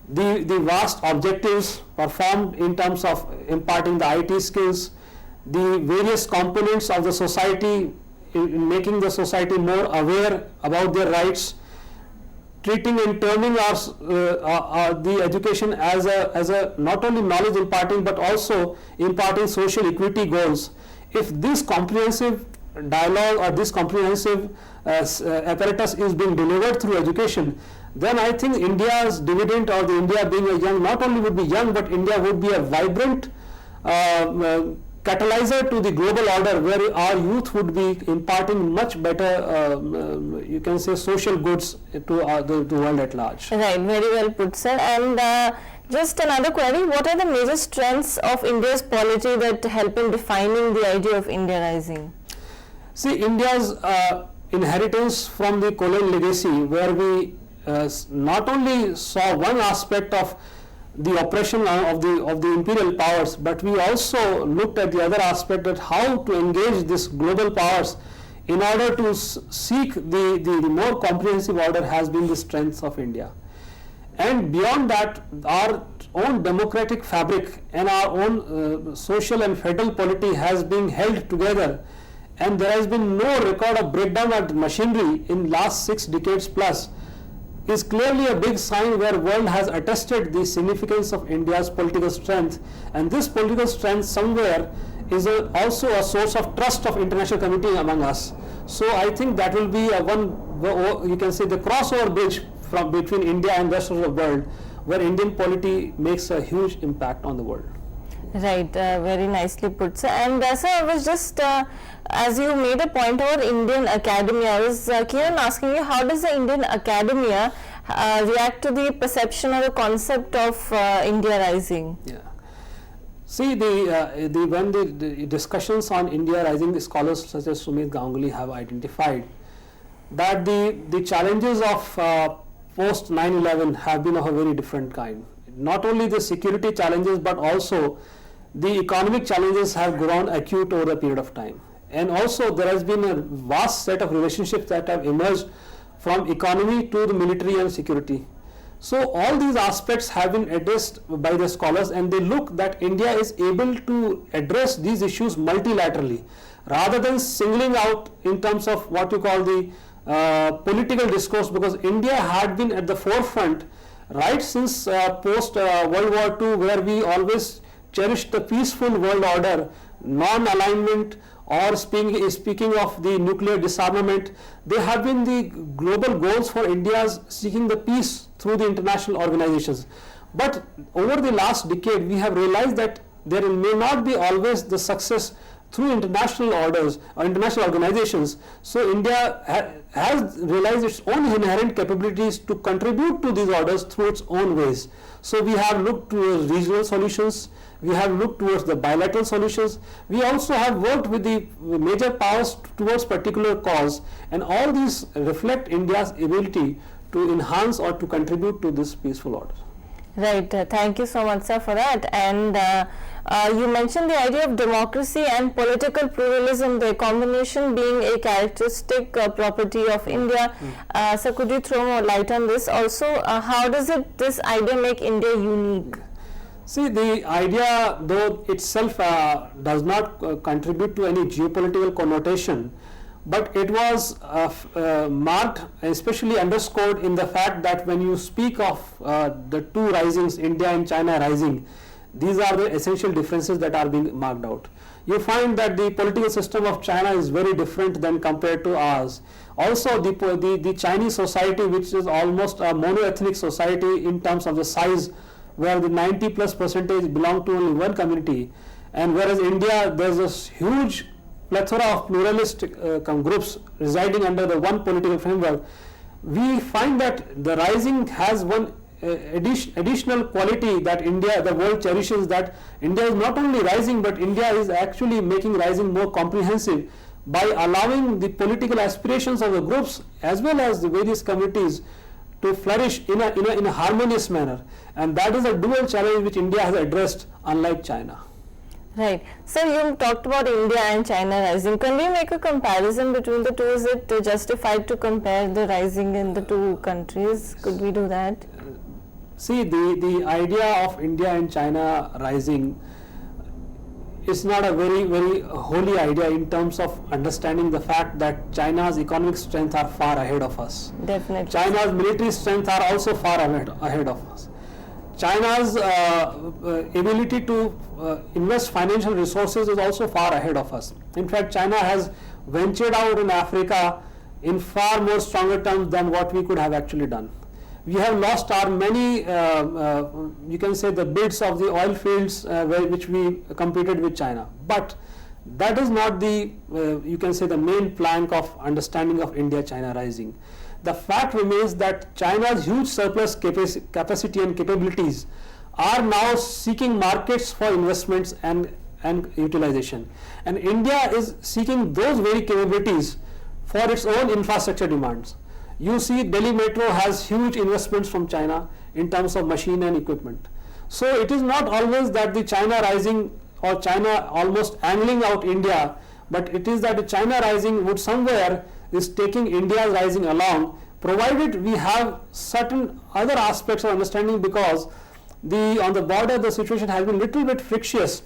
the vast objectives performed in terms of imparting the IT skills, the various components of the society, in making the society more aware about their rights, treating and turning the education as a not only knowledge imparting but also imparting social equity goals. If this comprehensive dialogue or this comprehensive apparatus is being delivered through education, then I think India's dividend, or the India being a young, not only would be young, but India would be a vibrant catalyzer to the global order, where our youth would be imparting much better, you can say, social goods to the world at large. Right, very well put, sir. And just another query, what are the major strengths of India's polity that help in defining the idea of India rising? See, India's inheritance from the colonial legacy, where we not only saw one aspect of the oppression of the imperial powers, but we also looked at the other aspect, that how to engage these global powers in order to seek the more comprehensive order, has been the strength of India. And beyond that, our own democratic fabric and our own social and federal polity has been held together, and there has been no record of breakdown of machinery in last 6 decades plus, is clearly a big sign where world has attested the significance of India's political strength. And this political strength somewhere is also a source of trust of international community among us. So I think that will be you can say, the crossover bridge between India and the rest of the world, where Indian polity makes a huge impact on the world. Right, very nicely put, sir. And sir, I was just, as you made a point about Indian academia, I was keen on asking you, how does the Indian academia react to the perception or the concept of India rising? Yeah. See, when the discussions on India rising, the scholars such as Sumit Ganguly have identified that the challenges of post 9/11 have been of a very different kind. Not only the security challenges, but also the economic challenges have grown acute over a period of time. And also there has been a vast set of relationships that have emerged from economy to the military and security. So all these aspects have been addressed by the scholars, and they look that India is able to address these issues multilaterally, rather than singling out in terms of what you call the political discourse, because India had been at the forefront right since post World War II, where we always cherished the peaceful world order, non-alignment, or speaking of the nuclear disarmament. They have been the global goals for India's seeking the peace through the international organizations. But over the last decade, we have realized that there may not be always the success through international orders or international organizations. So India has realized its own inherent capabilities to contribute to these orders through its own ways. So we have looked towards regional solutions, we have looked towards the bilateral solutions, we also have worked with the major powers towards particular cause, and all these reflect India's ability to enhance or to contribute to this peaceful order. Right, thank you so much, sir, for that. And you mentioned the idea of democracy and political pluralism, the combination being a characteristic property of India. So could you throw more light on this? Also, how does this idea make India unique? See, the idea, though itself does not contribute to any geopolitical connotation, but it was marked, especially underscored in the fact that when you speak of the two risings, India and China rising, These are the essential differences that are being marked out. You find that the political system of China is very different than compared to ours. Also, the Chinese society, which is almost a monoethnic society in terms of the size, where the 90+% belong to only one community, and whereas India, there's a huge plethora of pluralistic groups residing under the one political framework. We find that the rising has one additional quality that India, the world cherishes, that India is not only rising, but India is actually making rising more comprehensive by allowing the political aspirations of the groups as well as the various communities to flourish in a harmonious manner, and that is a dual challenge which India has addressed, unlike China. Right. So you talked about India and China rising. Can we make a comparison between the two? Is it justified to compare the rising in the two countries? Could we do that? See, the idea of India and China rising is not a very holy idea in terms of understanding the fact that China's economic strength are far ahead of us. Definitely. China's military strength are also far ahead of us. China's ability to invest financial resources is also far ahead of us. In fact, China has ventured out in Africa in far more stronger terms than what we could have actually done. We have lost our many, you can say, the bids of the oil fields which we competed with China. But that is not the, you can say, the main plank of understanding of India-China rising. The fact remains that China's huge surplus capacity and capabilities are now seeking markets for investments and utilization. And India is seeking those very capabilities for its own infrastructure demands. You see, Delhi Metro has huge investments from China in terms of machine and equipment. So it is not always that the China rising or China almost angling out India, but it is that the China rising would somewhere is taking India's rising along, provided we have certain other aspects of understanding, because on the border the situation has been little bit frictious,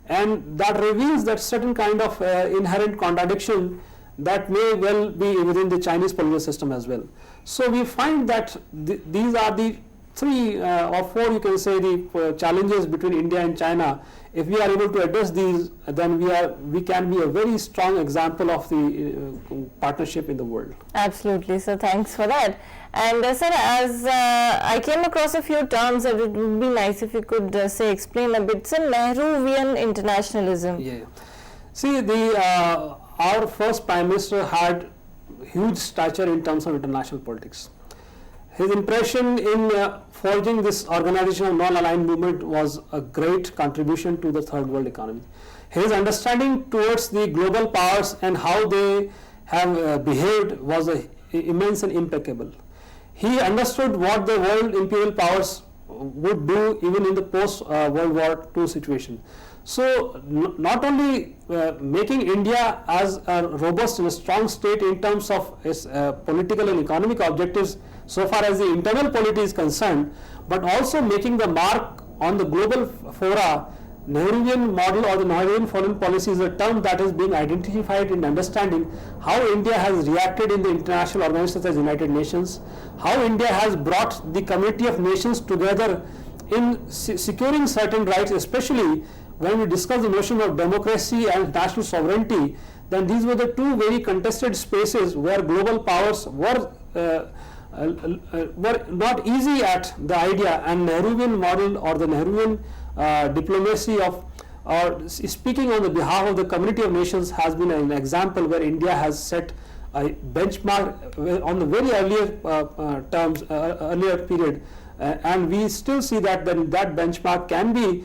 and that reveals that certain kind of inherent contradiction that may well be within the Chinese political system as well. So we find that these are the three or four, you can say, the challenges between India and China. If we are able to address these, then we can be a very strong example of the partnership in the world. Absolutely. So thanks for that. And sir, as I came across a few terms, that it would be nice if you could explain a bit. So Nehruvian internationalism. Yeah. See, our first Prime Minister had huge stature in terms of international politics. His impression in forging this organization of non-aligned movement was a great contribution to the third world economy. His understanding towards the global powers and how they have behaved was immense and impeccable. He understood what the world imperial powers would do even in the post-World War II situation. So not only making India as a robust and a strong state in terms of its political and economic objectives so far as the internal polity is concerned, but also making the mark on the global fora. Nehruvian model or the Nehruvian foreign policy is a term that is being identified in understanding how India has reacted in the international organizations such as United Nations, how India has brought the community of nations together in securing certain rights, especially when we discuss the notion of democracy and national sovereignty. Then these were the two very contested spaces where global powers were not easy at the idea, and Nehruvian model or the Nehruvian diplomacy of or speaking on the behalf of the community of nations has been an example where India has set a benchmark on the very earlier period, and we still see that that benchmark can be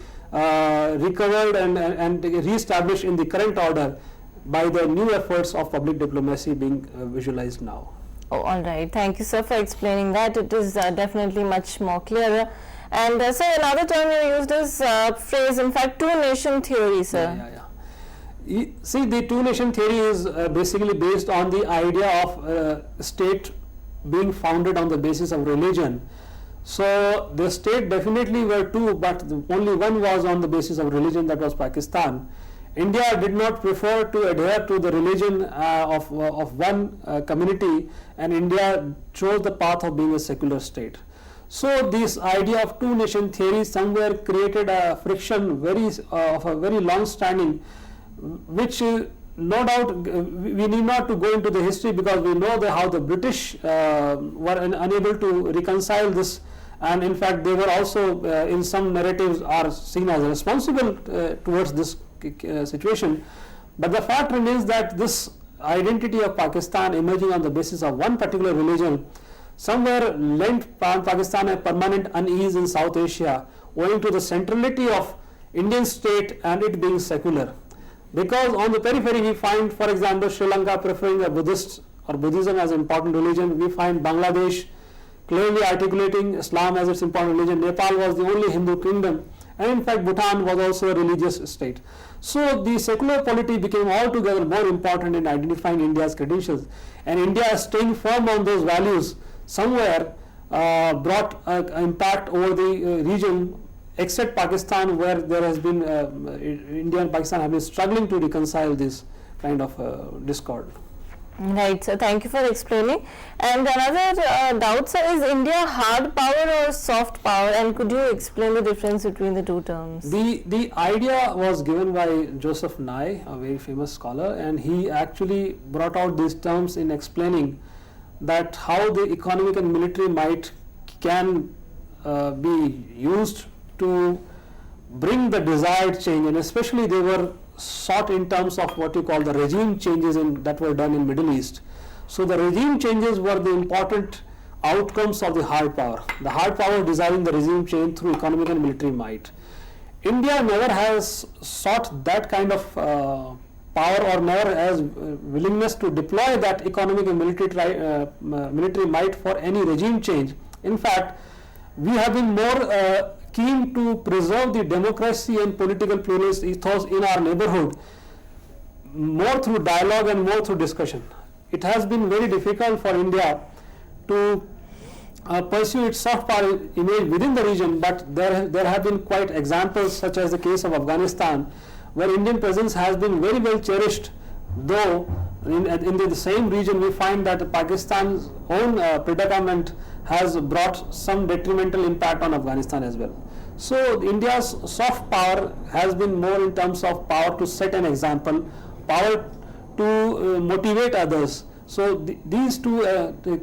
recovered and re-established in the current order by the new efforts of public diplomacy being visualized now. Oh, all right. Thank you, sir, for explaining that. It is definitely much more clearer. And sir, another term you used is phrase, in fact, two-nation theory, sir. Yeah. See, the two-nation theory is basically based on the idea of state being founded on the basis of religion. So the state definitely were two, but only one was on the basis of religion, that was Pakistan. India did not prefer to adhere to the religion of one community, and India chose the path of being a secular state. So this idea of two nation theory somewhere created a friction of a very long standing, which no doubt we need not to go into the history, because we know how the British were unable to reconcile this, and in fact they were also in some narratives are seen as responsible towards this situation. But the fact remains that this identity of Pakistan emerging on the basis of one particular religion somewhere lent Pakistan a permanent unease in South Asia, owing to the centrality of Indian state and it being secular. Because on the periphery we find, for example, Sri Lanka preferring a Buddhist or Buddhism as important religion. We find Bangladesh clearly articulating Islam as its important religion. Nepal was the only Hindu kingdom, and in fact Bhutan was also a religious state. So the secular polity became altogether more important in identifying India's credentials, and India staying firm on those values somewhere brought an impact over the region, except Pakistan, where there has been India and Pakistan have been struggling to reconcile this kind of discord. Right, so thank you for explaining. And another doubt, sir, is India hard power or soft power, and could you explain the difference between the two terms? The idea was given by Joseph Nye, a very famous scholar, and he actually brought out these terms in explaining that how the economic and military might can be used to bring the desired change, and especially they were sought in terms of what you call the regime changes that were done in Middle East. So the regime changes were the important outcomes of the hard power. The hard power desiring the regime change through economic and military might. India never has sought that kind of power, or never has willingness to deploy that economic and military might for any regime change. In fact, we have been more keen to preserve the democracy and political pluralist ethos in our neighborhood, more through dialogue and more through discussion. It has been very difficult for India to pursue its soft power image within the region, but there have been quite examples, such as the case of Afghanistan, where Indian presence has been very well cherished, though in the same region we find that Pakistan's own predicament has brought some detrimental impact on Afghanistan as well. So India's soft power has been more in terms of power to set an example, power to motivate others. So these two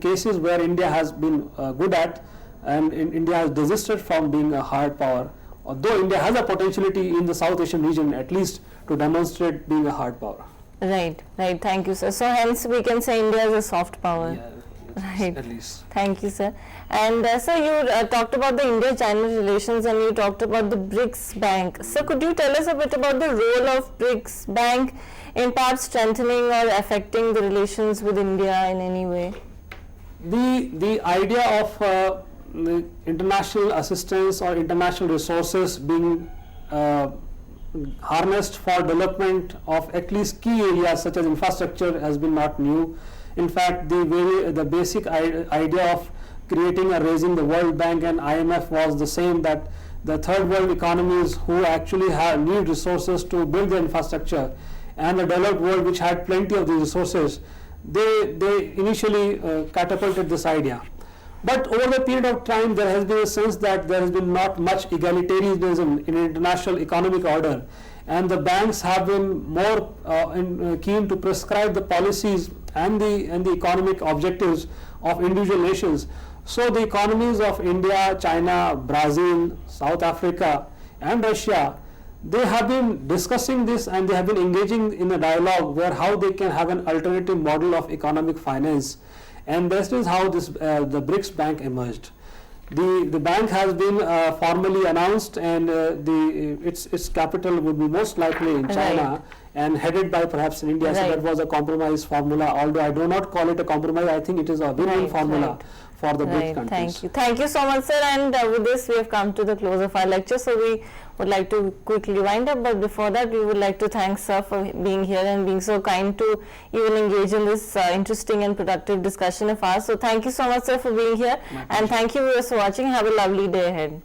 cases where India has been good at, and India has desisted from being a hard power, although India has a potentiality in the South Asian region at least to demonstrate being a hard power. Right, thank you, sir. So hence we can say India is a soft power. Yeah. Right. At least. Thank you, sir. And sir, you talked about the India-China relations, and you talked about the BRICS Bank. So could you tell us a bit about the role of BRICS Bank in perhaps strengthening or affecting the relations with India in any way? The idea of the international assistance or international resources being harnessed for development of at least key areas such as infrastructure has been not new. In fact, the basic idea of creating or raising the World Bank and IMF was the same, that the third world economies who actually need resources to build the infrastructure, and the developed world which had plenty of these resources, they initially catapulted this idea. But over the period of time, there has been a sense that there has been not much egalitarianism in international economic order, and the banks have been more keen to prescribe the policies and the economic objectives of individual nations. So the economies of India, China, Brazil, South Africa and Russia, they have been discussing this, and they have been engaging in a dialogue where how they can have an alternative model of economic finance, and this is how this the BRICS Bank emerged. The bank has been formally announced, and its capital would be most likely in China, right, and headed by perhaps in India. Right. So that was a compromise formula, although I do not call it a compromise. I think it is a win-win formula right, for the BRICS right. countries. Thank you so much, sir. And with this, we have come to the close of our lecture. So we would like to quickly wind up, but before that, we would like to thank sir for being here and being so kind to even engage in this interesting and productive discussion of ours. So thank you so much, sir, for being here, and thank you viewers for watching. Have a lovely day ahead.